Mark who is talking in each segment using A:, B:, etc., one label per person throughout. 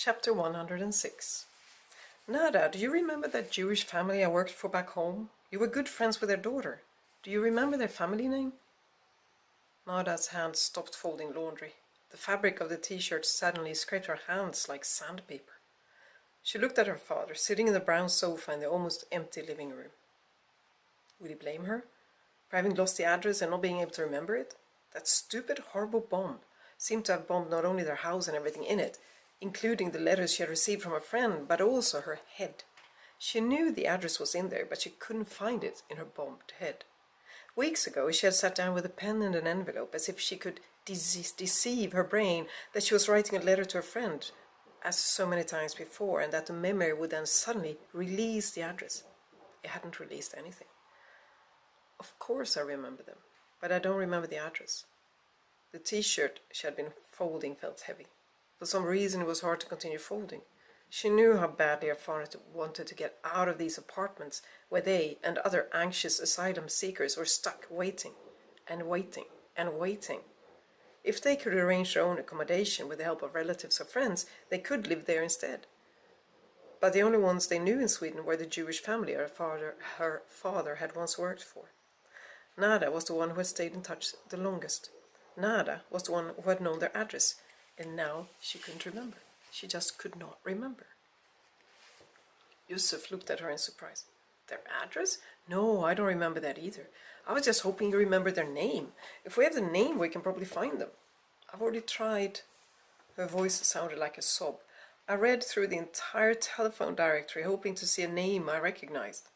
A: Chapter 106. Nada, do you remember that Jewish family I worked for back home? You were good friends with their daughter. Do you remember their family name? Nada's hand stopped folding laundry. The fabric of the t-shirt suddenly scraped her hands like sandpaper. She looked at her father, sitting in the brown sofa in the almost empty living room. Would he blame her for having lost the address and not being able to remember it? That stupid, horrible bomb seemed to have bombed not only their house and everything in it, including the letters she had received from her friend, but also her head. She knew the address was in there, but she couldn't find it in her bombed head. Weeks ago, she had sat down with a pen and an envelope, as if she could deceive her brain that she was writing a letter to her friend, as so many times before, and that the memory would then suddenly release the address. It hadn't released anything. Of course I remember them, but I don't remember the address. The t-shirt she had been folding felt heavy. For some reason it was hard to continue folding. She knew how badly her father wanted to get out of these apartments where they and other anxious asylum seekers were stuck waiting and waiting and waiting. If they could arrange their own accommodation with the help of relatives or friends, they could live there instead. But the only ones they knew in Sweden were the Jewish family her father had once worked for. Nada was the one who had stayed in touch the longest. Nada was the one who had known their address, and now she couldn't remember. She just could not remember. Yusuf looked at her in surprise. Their address? No, I don't remember that either. I was just hoping you remembered their name. If we have the name, we can probably find them. I've already tried. Her voice sounded like a sob. I read through the entire telephone directory, hoping to see a name I recognized.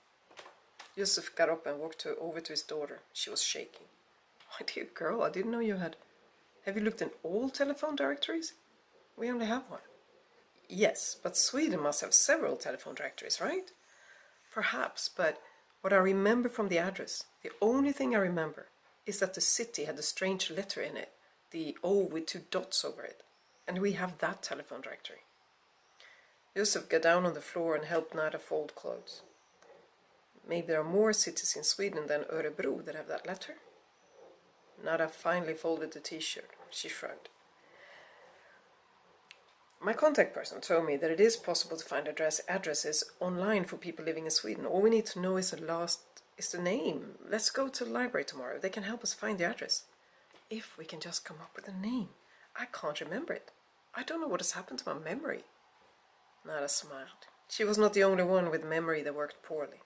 A: Yusuf got up and walked over to his daughter. She was shaking. My dear girl, I didn't know you had... Have you looked in all telephone directories? We only have one. Yes, but Sweden must have several telephone directories, right? Perhaps, but what I remember from the address, the only thing I remember, is that the city had a strange letter in it, the O with 2 dots over it, and we have that telephone directory. Yusuf got down on the floor and helped Nada fold clothes. Maybe there are more cities in Sweden than Örebro that have that letter? Nada finally folded the t-shirt. She shrugged. My contact person told me that it is possible to find addresses online for people living in Sweden. All we need to know is the name. Let's go to the library tomorrow. They can help us find the address. If we can just come up with a name. I can't remember it. I don't know what has happened to my memory. Nada smiled. She was not the only one with memory that worked poorly.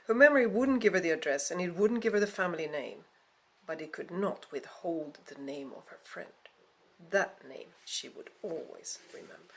A: Her memory wouldn't give her the address, and it wouldn't give her the family name, but it could not withhold the name of her friend. That name she would always remember.